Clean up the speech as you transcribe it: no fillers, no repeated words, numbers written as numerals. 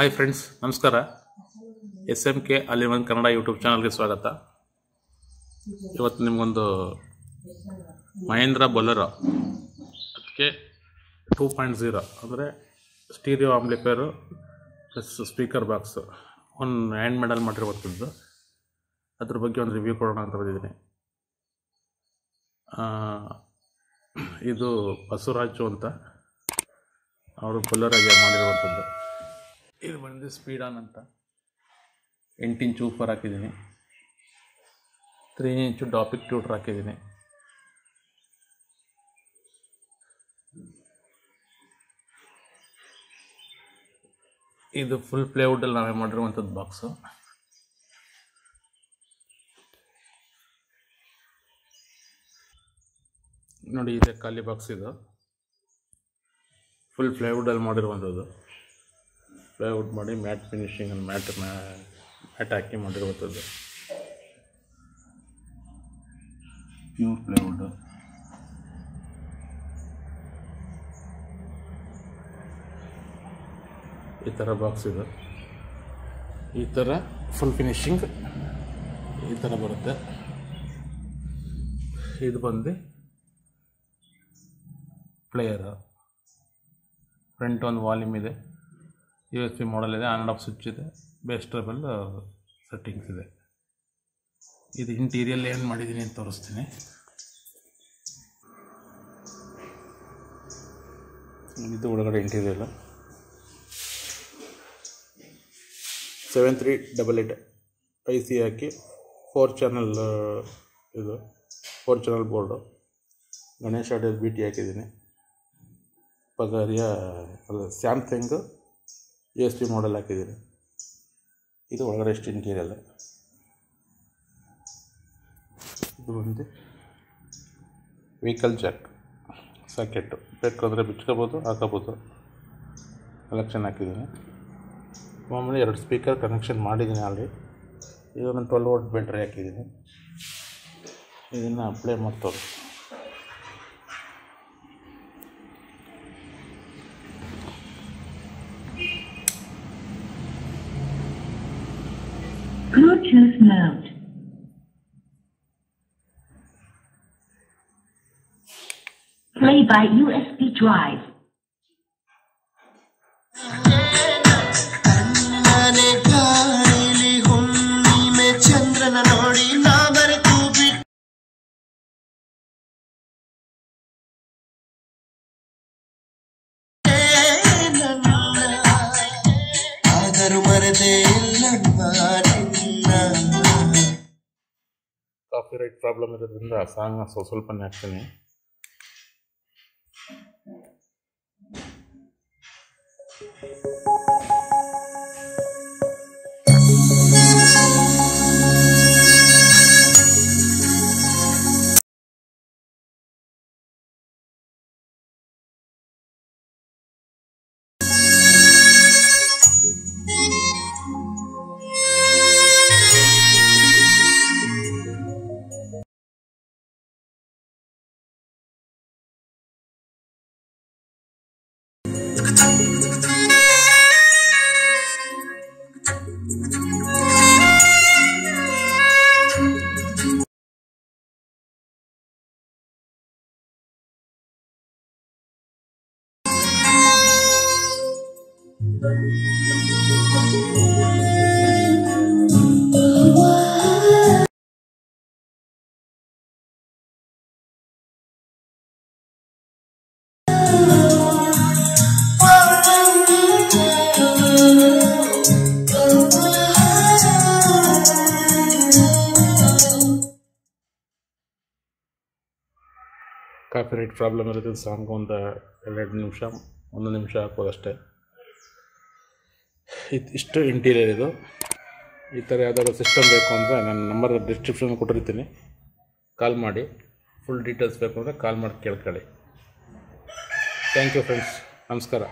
Hi friends, ನಮಸ್ಕಾರ. smkallinonekannada YouTube ಚಾನಲ್ಗೆ ಸ್ವಾಗತ. ಇವತ್ತು ನಿಮಗೊಂದು ಮಹೇಂದ್ರ ಬೊಲೆರೋ ಅದಕ್ಕೆ 2.0 ಅಂದರೆ ಸ್ಟೀರಿಯೋ ಆಂಪ್ಲಿಫೈರು ಪ್ಲಸ್ ಸ್ಪೀಕರ್ ಬಾಕ್ಸು ಒಂದು ಹ್ಯಾಂಡ್ ಮೇಡಲ್ಲಿ ಮಾಡಿರುವಂಥದ್ದು, ಅದ್ರ ಬಗ್ಗೆ ಒಂದು ರಿವ್ಯೂ ಕೊಡೋಣ ಅಂತ ಬಂದಿದ್ದೀನಿ. ಇದು ಬಸವರಾಜು ಅಂತ ಅವರು ಬೊಲೆರೋಗೆ ಮಾಡಿರುವಂಥದ್ದು. ಇದು ಬಂದು ಸ್ಪೀಡ್ ಆನ್ ಅಂತ 8 ಇಂಚ್ ಊಫರ್ ಹಾಕಿದ್ದೀನಿ, 3 ಇಂಚ್ ಡಾಪಿಕ್ ಟ್ಯೂಟರ್ ಹಾಕಿದ್ದೀನಿ. ಇದು ಫುಲ್ ಪ್ಲೇವುಡಲ್ಲಿ ನಾವೇ ಮಾಡಿರುವಂಥದ್ದು ಬಾಕ್ಸು. ನೋಡಿ, ಇದೆ ಖಾಲಿ ಬಾಕ್ಸ್. ಇದು ಫುಲ್ ಪ್ಲೇವುಡಲ್ಲಿ ಮಾಡಿರುವಂಥದ್ದು. ಪ್ಲೇವುಡ್ ಮಾಡಿ ಮ್ಯಾಟ್ ಫಿನಿಶಿಂಗ್ ಮ್ಯಾಟ್ ಹಾಕಿ ಮಾಡಿರುವಂಥದ್ದು. Pure plywood. ಈ ಥರ ಬಾಕ್ಸ್ ಇದು. ಈ ಥರ ಫುಲ್ ಫಿನಿಶಿಂಗ್ ಈ ಥರ ಬರುತ್ತೆ. ಇದು ಬಂದು ಪ್ಲೇಯರ್. ಫ್ರಂಟ್ ಒಂದು ವಾಲ್ಯೂಮ್ ಇದೆ, USB ಮಾಡಲ್ ಇದೆ, ಆನ್ ಆ್ಯಂಡ್ ಆಫ್ ಸ್ವಿಚ್ ಇದೆ, ಬೇಸ್ ಟ್ರಬಲ್ ಸೆಟ್ಟಿಂಗ್ಸ್ ಇದೆ. ಇದು ಇಂಟೀರಿಯಲ್ ಏನು ಮಾಡಿದ್ದೀನಿ ಅಂತ ತೋರಿಸ್ತೀನಿ. ಇದು ಒಳಗಡೆ ಇಂಟೀರಿಯಲ್ 7388 IC ಹಾಕಿ 4 ಚಾನಲ್ ಇದು 4 channel board. Ganesha audio BT ಹಾಕಿದ್ದೀನಿ. ಪಗಾರಿಯ ಸ್ಯಾಮ್ಸಂಗ್ USB ಮಾಡಲ್ ಹಾಕಿದ್ದೀನಿ. ಇದು ಒಳಗಡೆ ಎಷ್ಟು ಇಂಟೀರಿಯಲ್. ಇದು ಬಂದು ವೆಹಿಕಲ್ ಜಾಕ್ ಸಾಕೆಟ್ಟು, ಬೇಕಾದರೆ ಬಿಚ್ಕೋಬೋದು, ಹಾಕೋಬೋದು. ಕಲೆಕ್ಷನ್ ಹಾಕಿದ್ದೀನಿ. ಮಾಮೂಲಿ 2 ಸ್ಪೀಕರ್ ಕನೆಕ್ಷನ್ ಮಾಡಿದ್ದೀನಿ ಆಲ್ರೆಡಿ. ಇದನ್ನು 12 ವೋಲ್ಟ್ ಬ್ಯಾಟ್ರಿ ಹಾಕಿದ್ದೀನಿ. ಇದನ್ನು ಅಪ್ಲೈ ಮಾಡ್ತವ್ರು. Bluetooth mode. Play by USB drive. Copyright problem ಇರೋದ್ರಿಂದ ಆ ಸಾಂಗ್ನ ಸ್ವಲ್ಪನೇ ಹಾಕ್ತೀನಿ. ಕಾಪಿರೈಟ್ ಪ್ರಾಬ್ಲಮ್ ಇರುತ್ತೆ. ಸಾಂಗ್ ಒಂದು 2 ನಿಮಿಷ 1 ನಿಮಿಷ ಹಾಕೋದಷ್ಟೇ. ಇಷ್ಟು ಇಂಟೀರಿಯರ್. ಇದು ಈ ಥರ ಯಾವ್ದಾದ್ರು ಸಿಸ್ಟಮ್ ಬೇಕು ಅಂದರೆ ನನ್ನ ನಂಬರ್ ಡಿಸ್ಕ್ರಿಪ್ಷನ್ ಕೊಟ್ಟಿರ್ತೀನಿ, ಕಾಲ್ ಮಾಡಿ. ಫುಲ್ ಡೀಟೇಲ್ಸ್ ಬೇಕು ಅಂದರೆ ಕಾಲ್ ಮಾಡಿ ಕೇಳ್ಕೊಳ್ಳಿ. ಥ್ಯಾಂಕ್ ಯು ಫ್ರೆಂಡ್ಸ್, ನಮಸ್ಕಾರ.